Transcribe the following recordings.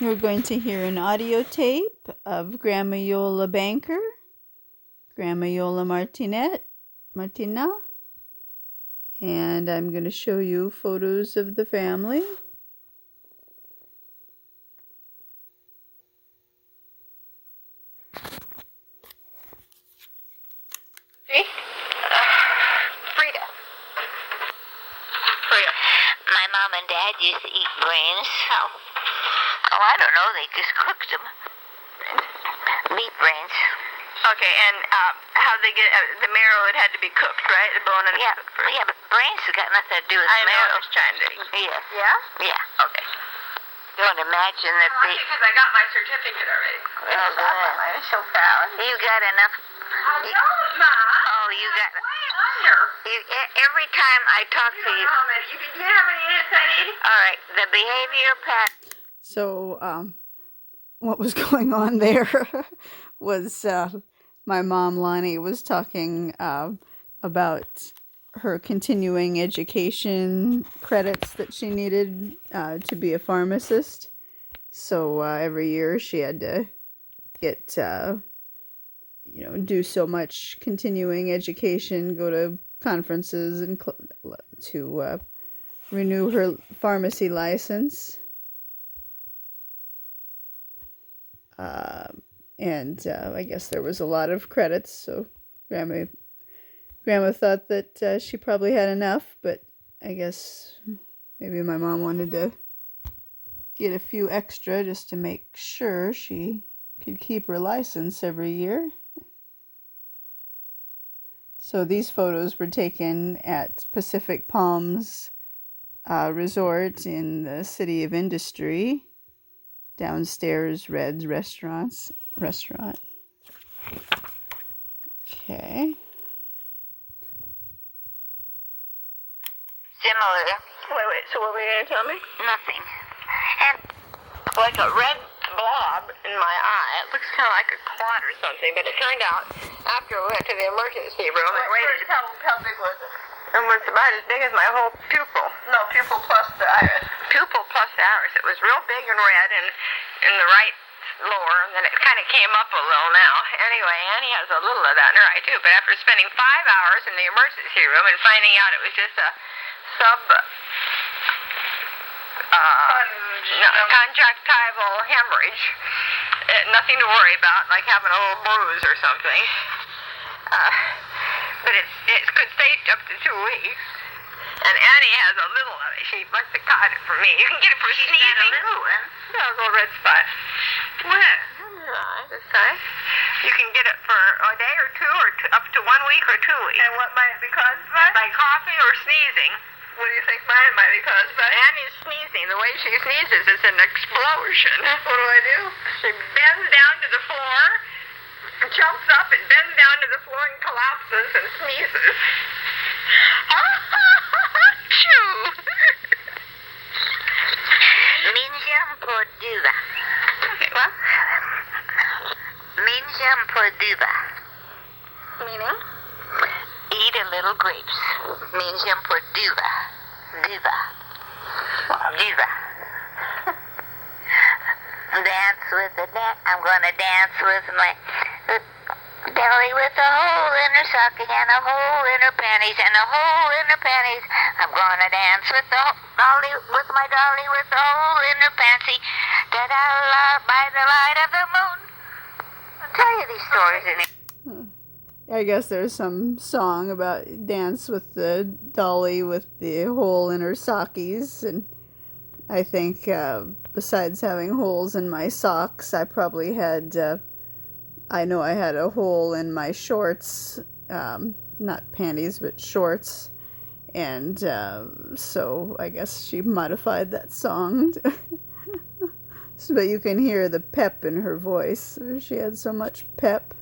You're going to hear an audio tape of Grandma Iole Banker, Grandma Iole Martinat, and I'm going to show you photos of the family. Frida. My mom and dad used to eat brains. How? Oh, I don't know. They just cooked them. Meat brains. Okay, and how they get the marrow? It had to be cooked, right? The bone and Yeah, yeah, but brains have got nothing to do with I know. marrow. I was trying to. Yes. Yeah. Yeah. Okay. Don't imagine that they. Because I got my certificate already. Oh, good. I'm so proud. You got enough. I don't, Ma. Oh, you got. Way under. Every time I talk to you. Do you know how many units I need? All right, the behavior pattern. So, what was going on there was my mom, Lonnie, was talking about her continuing education credits that she needed to be a pharmacist. So every year she had to get, do so much continuing education, go to conferences and to renew her pharmacy license. And I guess there was a lot of credits, so Grandma thought that she probably had enough, but I guess maybe my mom wanted to get a few extra just to make sure she could keep her license every year. So these photos were taken at Pacific Palms Resort in the City of Industry. Downstairs, Red's restaurant. Okay. Similar. Wait. So what were you going to tell me? Nothing. And Like a red blob in my eye. It looks kind of like a clot or something, but it turned out after we went to the emergency room and waited. How big was it? It was about as big as my whole pupil. No, pupil plus the iris. Pupil plus the iris. It was real big and red and in the right lower, and then it kind of came up a little now. Anyway, Annie has a little of that in her eye too, but after spending 5 hours in the emergency room and finding out it was just a conjunctival hemorrhage, nothing to worry about, like having a little bruise or something. But it could stay up to 2 weeks. And Annie has a little of it. She must have caught it from me. You can get it from sneezing. got a little one. Yeah, a little red spot. Where? This side. You can get it for a day or two, up to 1 week or 2 weeks. And what might it be caused by? By coughing or sneezing. What do you think mine might be caused by? Annie's sneezing. The way she sneezes is an explosion. What do I do? She bends down to the floor, jumps up and bends down to the floor and collapses and sneezes. Minjam Porduva. Okay, what? Minjam Porduva. Meaning? Eat a little grapes. Minjam Porduva. Duva. Dance with the I'm gonna dance with my dolly with a hole in her stocking and a hole in her panties and a hole in her panties. I'm gonna dance with the dolly with my dolly with a hole in her panty. Da-da-la by the light of the moon. I'll tell you these stories in it. I guess there's some song about dance with the dolly with the hole in her sockies, and I think besides having holes in my socks, I probably had, I know I had a hole in my shorts, not panties, but shorts, and so I guess she modified that song. So, but you can hear the pep in her voice. She had so much pep.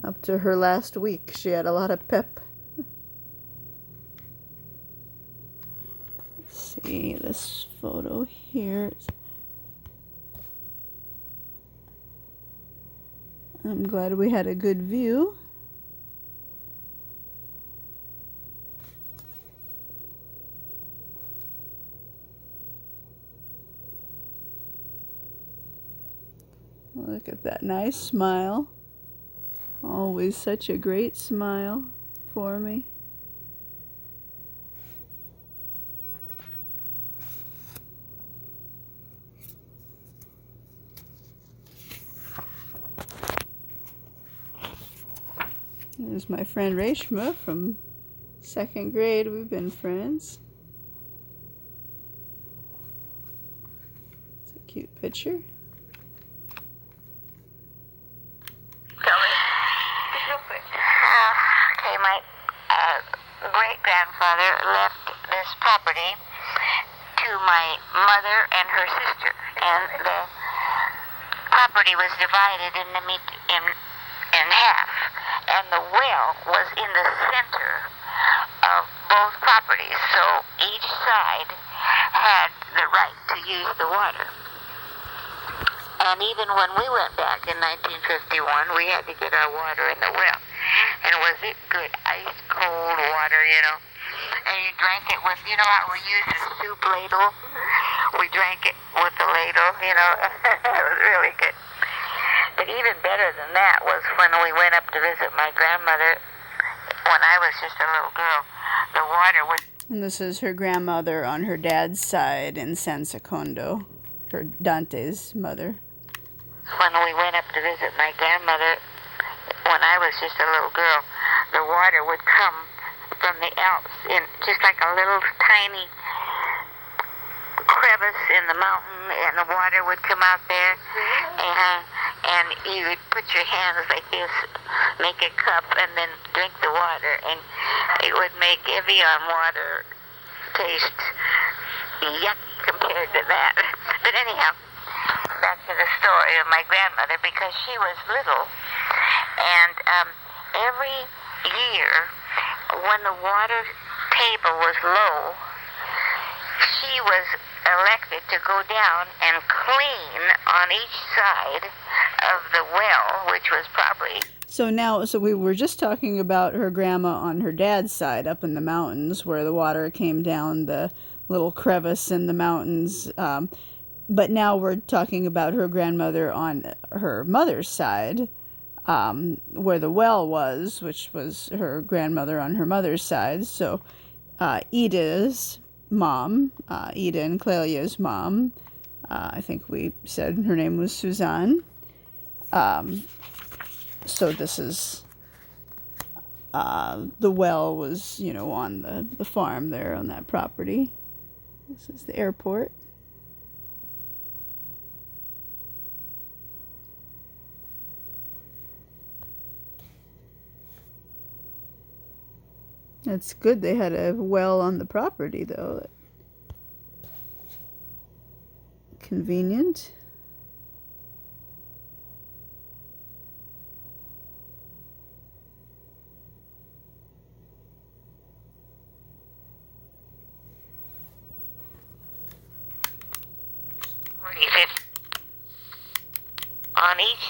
Up to her last week, she had a lot of pep. Let's see this photo here. I'm glad we had a good view. Look at that nice smile. Always such a great smile for me. There's my friend Reshma from 2nd grade. We've been friends. It's a cute picture. Okay, my great-grandfather left this property to my mother and her sister, and the property was divided in half, and the well was in the center of both properties, so each side had the right to use the water. And even when we went back in 1951, we had to get our water in the well. And was it good, ice cold water, you know? And you drank it with, you know how we use the soup ladle? We drank it with the ladle, you know? It was really good. But even better than that was when we went up to visit my grandmother when I was just a little girl. The water was... And this is her grandmother on her dad's side in San Secondo, her Dante's mother. When we went up to visit my grandmother when I was just a little girl, the water would come from the Alps in just like a little tiny crevice in the mountain, and the water would come out there, and you would put your hands like this, make a cup, and then drink the water, and it would make Evian water taste yucky compared to that. But anyhow, back to the story of my grandmother, because she was little, and every year when the water table was low, she was elected to go down and clean on each side of the well, which was probably... So we were just talking about her grandma on her dad's side up in the mountains where the water came down the little crevice in the mountains. But now we're talking about her grandmother on her mother's side, where the well was, which was her grandmother on her mother's side. So Ida's mom, Ida and Clelia's mom, I think we said her name was Suzanne. So this is, the well was, you know, on the farm there on that property. This is the airport. It's good they had a well on the property, though. Convenient. On each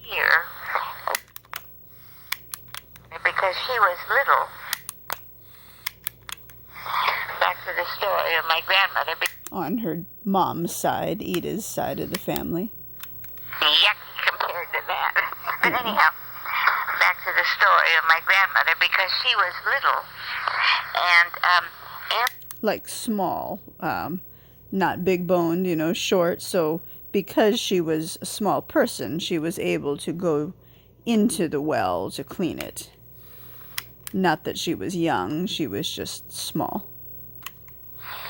year, because she was little. Back to the story of my grandmother. On her mom's side, Ida's side of the family. Yucky compared to that. But anyhow, back to the story of my grandmother, because she was little, and like small, not big boned, you know, short. So because she was a small person, she was able to go into the well to clean it. Not that she was young, she was just small.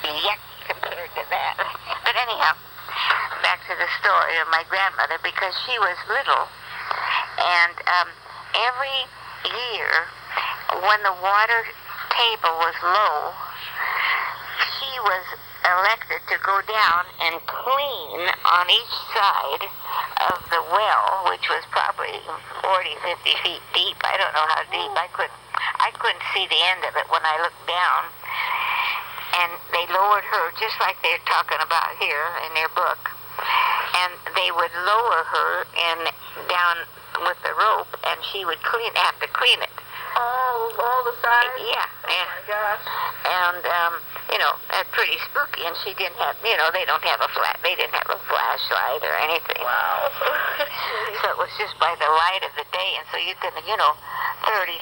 Yucky compared to that. But anyhow, back to the story of my grandmother, because she was little, and every year when the water table was low, she was elected to go down and clean on each side of the well, which was probably 40, 50 feet deep. I don't know how deep. I couldn't see the end of it when I looked down. And they lowered her just like they're talking about here in their book. And they would lower her down with the rope, and she would have to clean it. All the sides? Yeah. Oh my gosh. And, pretty spooky, and she didn't have, they didn't have a flashlight or anything. Wow. So it was just by the light of the day, and so you could, 30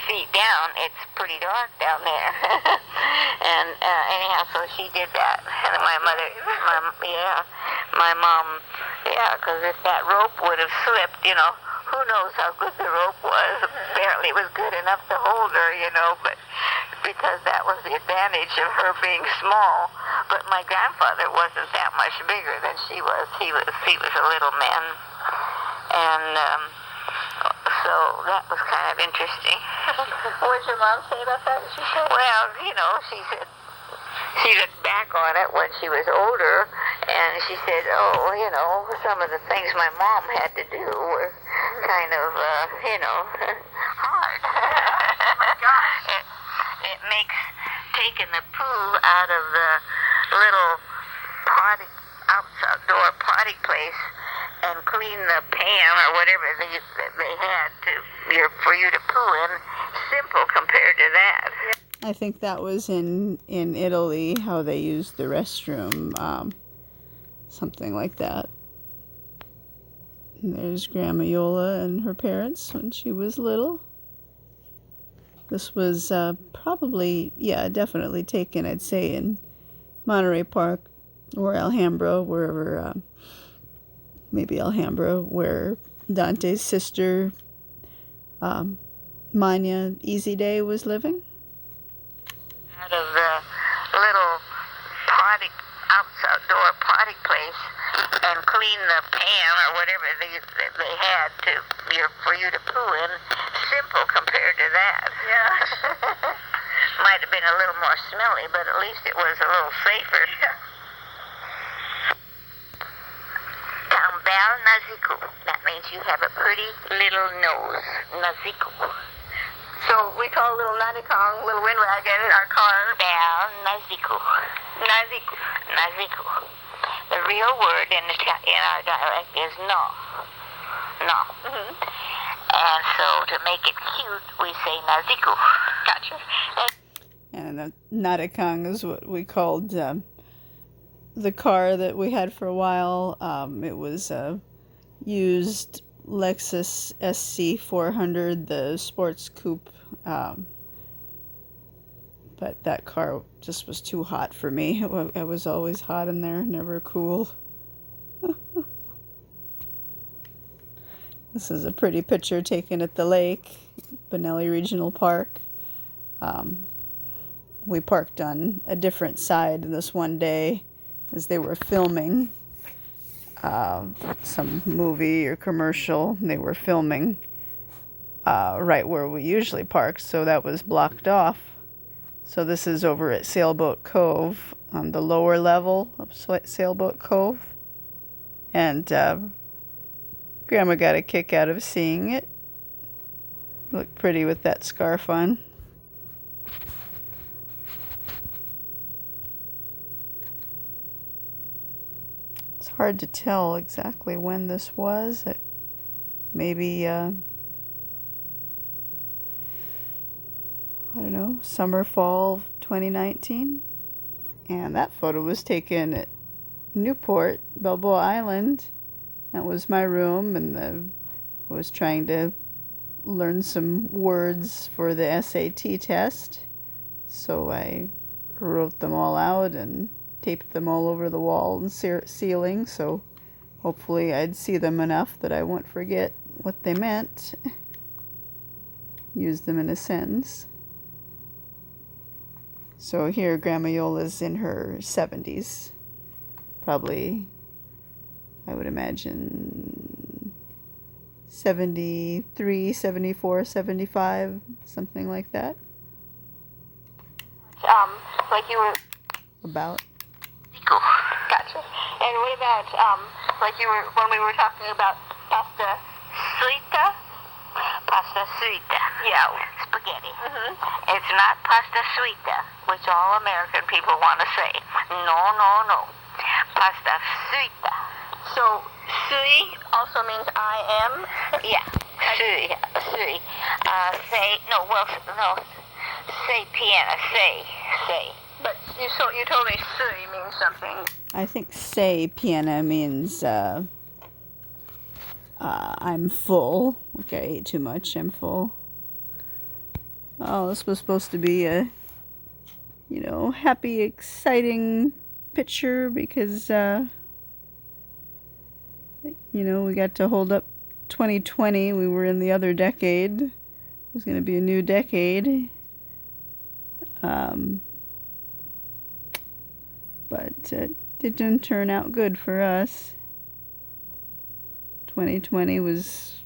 feet down, it's pretty dark down there. And anyhow, so she did that. And my mom, because if that rope would have slipped, who knows how good the rope was. Apparently it was good enough to hold her, but because that was the advantage of her being small. But my grandfather wasn't that much bigger than she was. He was a little man. And so that was kind of interesting. What did your mom say about that? Well, she said, she looked back on it when she was older, and she said, some of the things my mom had to do were kind of, hard. Oh my gosh. It makes taking the poo out of the little outdoor potty place and clean the pan or whatever they had for you to poo in simple compared to that. I think that was in Italy, how they used the restroom, something like that. And there's Grandma Iole and her parents when she was little. This was definitely taken, I'd say, in Monterey Park or Alhambra, wherever, maybe Alhambra, where Dante's sister, Mania Easy Day, was living. Out of the little outdoor potty place and clean the pan or whatever they had for you to poo in, simple compared to that. Yeah. Might have been a little more smelly, but at least it was a little safer. Tambal naziku. That means you have a pretty little nose. Naziku. So we call little Nadikong, little windwagon, our car. Bal naziku. Naziku. Naziku. The real word in our dialect is no. No. Mm-hmm. And so to make it cute, we say naziku. Gotcha. And the Nadikang is what we called the car that we had for a while. It was a used Lexus SC400, the sports coupe. But that car just was too hot for me. I was always hot in there, never cool. This is a pretty picture taken at the lake, Benelli Regional Park. We parked on a different side this one day as they were filming some movie or commercial. They were filming right where we usually park, so that was blocked off. So this is over at Sailboat Cove, on the lower level of Sailboat Cove. And Grandma got a kick out of seeing it. Looked pretty with that scarf on. It's hard to tell exactly when this was. Maybe, I don't know, summer, fall of 2019. And that photo was taken at Newport, Balboa Island. That was my room, and I was trying to learn some words for the SAT test. So I wrote them all out and taped them all over the wall and ceiling, so hopefully I'd see them enough that I won't forget what they meant. Use them in a sentence. So here Grandma Iola's in her 70s. Probably, I would imagine 73, 74, 75, something like that. Like you were... About. Gotcha. And what about, when we were talking about pasta frita? Pasta frita. Yeah. Spaghetti. Mm-hmm. It's not pasta frita, which all American people want to say. No. Pasta frita. So, sui also means I am? Yeah. Sui. Sui. Say, no, well, no. Say piano. Say. But you told me sui means something. I think say piano means I'm full. Okay, I ate too much. I'm full. Oh, this was supposed to be a, happy, exciting picture because, we got to hold up 2020. We were in the other decade. It was going to be a new decade. But it didn't turn out good for us. 2020 was,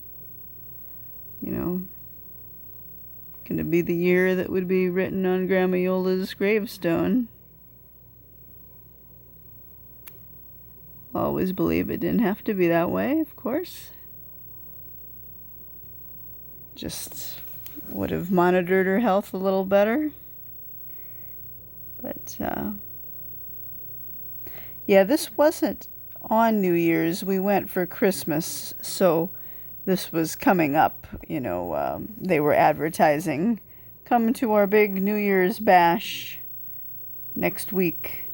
going to be the year that would be written on Grandma Iola's gravestone. Always believe it didn't have to be that way, of course. Just would have monitored her health a little better. But, yeah, this wasn't on New Year's. We went for Christmas, so this was coming up. They were advertising, come to our big New Year's bash next week.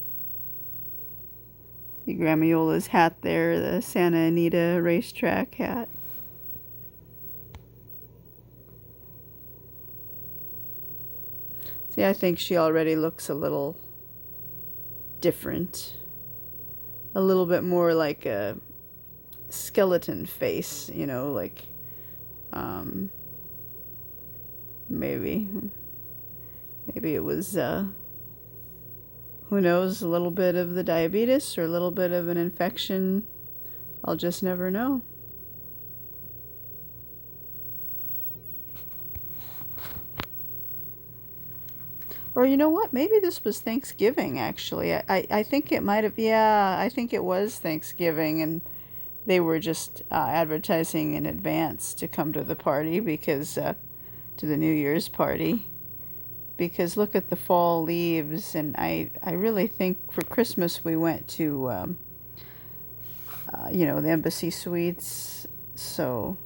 See Grandma Iola's hat there, the Santa Anita racetrack hat. See, I think she already looks a little different. A little bit more like a skeleton face, like maybe it was who knows, a little bit of the diabetes or a little bit of an infection. I'll just never know. Or you know what? Maybe this was Thanksgiving, actually. I think it might have, I think it was Thanksgiving, and they were just advertising in advance to come to the party because, to the New Year's party. Because look at the fall leaves, and I really think for Christmas we went to, the Embassy Suites. So,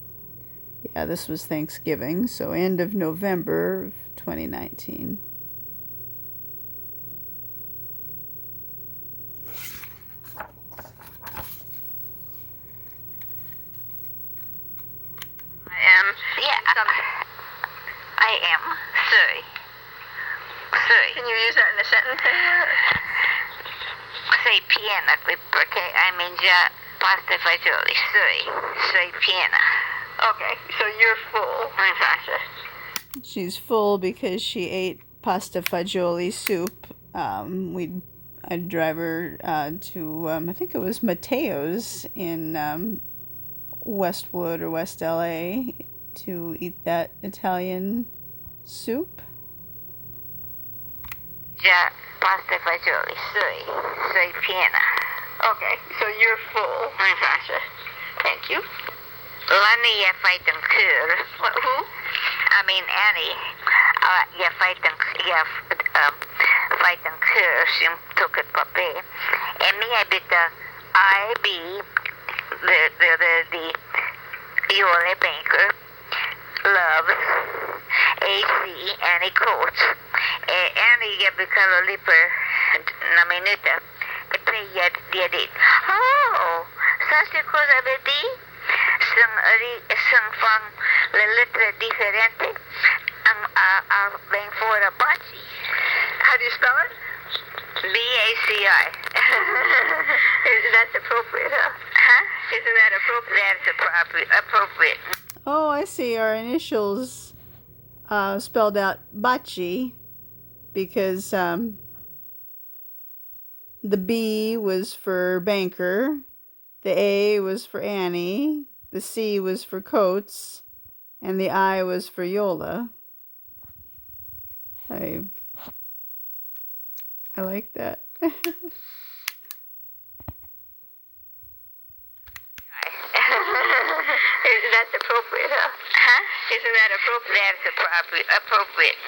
yeah, this was Thanksgiving. So end of November of 2019. I am sui. Sui. Can you use that in a sentence anywhere? Sei piena, perché I mangia pasta e fagioli. Sei piena. Okay, so you're full. She's full because she ate pasta fagioli soup. I'd drive her to, I think it was Matteo's in Westwood or West LA to eat that Italian soup. Già pasta e fagioli. Sei piena. Okay, so you're full. Thank you. Lani je fajten kur. Who? I mean Annie. Je fajten kur som tog ett papper. En mig bytte IB the Iole Banker loves AC Annie Coates. Annie je bekallade lipper na minuter. E pejade det. Oh, sabe cosa vedi? Son van le lettere differenti ben voor a baci. How do you spell it? BACI. That's appropriate, huh? Huh? Isn't that appropriate? That's appropriate. Oh, I see. Our initials spelled out Baci because the B was for Banker, the A was for Annie, the C was for Coates, and the I was for Yola. I like that. That's appropriate, huh? Huh? Isn't that appropriate? That's appropriate.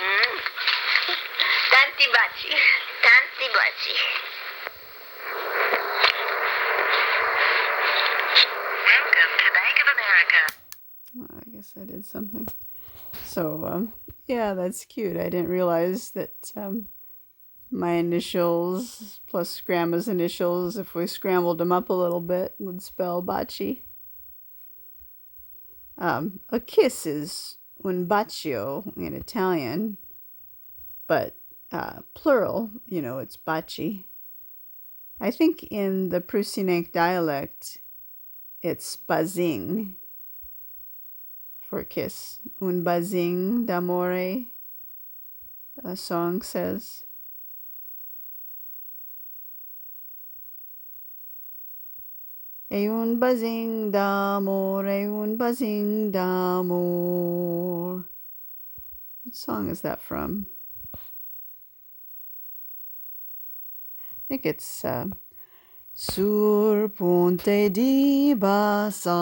Tanti baci. Tanti baci. Welcome to Bank of America. Well, I guess guess I did something. So, yeah, that's cute. I didn't realize that my initials plus Grandma's initials, if we scrambled them up a little bit, would spell baci. A kiss is un bacio in Italian, but plural, it's baci. I think in the Prustinench dialect, it's bazing for kiss. Un bazing d'amore, a song says. E un bazing d'amore, un bazing d'amore. What song is that from? I think it's Sur ponte di Bassano,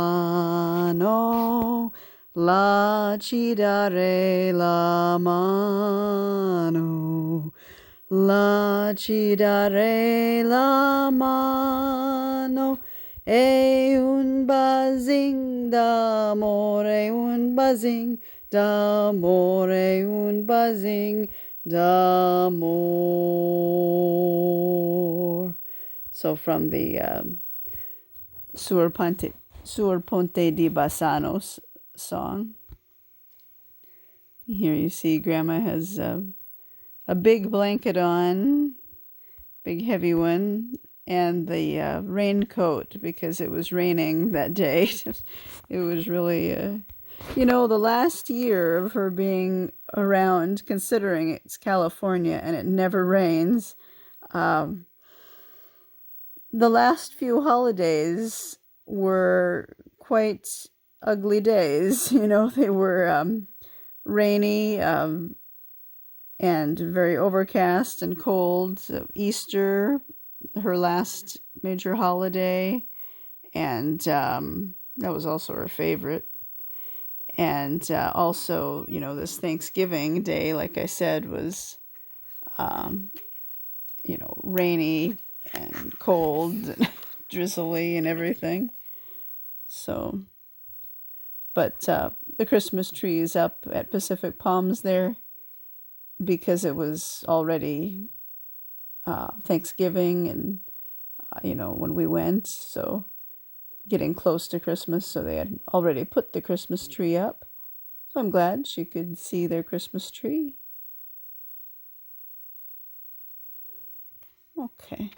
la ci dare la mano, la ci dare la mano, e un buzzing d'amore, un buzzing d'amore, un buzzing d'amore. So from the Sur Ponte di Bassano's song. Here you see Grandma has a big blanket on, big heavy one, and the raincoat because it was raining that day. It was really, the last year of her being around, considering it's California and it never rains, the last few holidays were quite ugly days. They were rainy and very overcast and cold. So Easter, her last major holiday, and that was also her favorite. And also, this Thanksgiving day, like I said, was, rainy and cold and drizzly and everything. So, but the Christmas tree is up at Pacific Palms there because it was already Thanksgiving and, when we went. So getting close to Christmas. So they had already put the Christmas tree up. So I'm glad she could see their Christmas tree. Okay.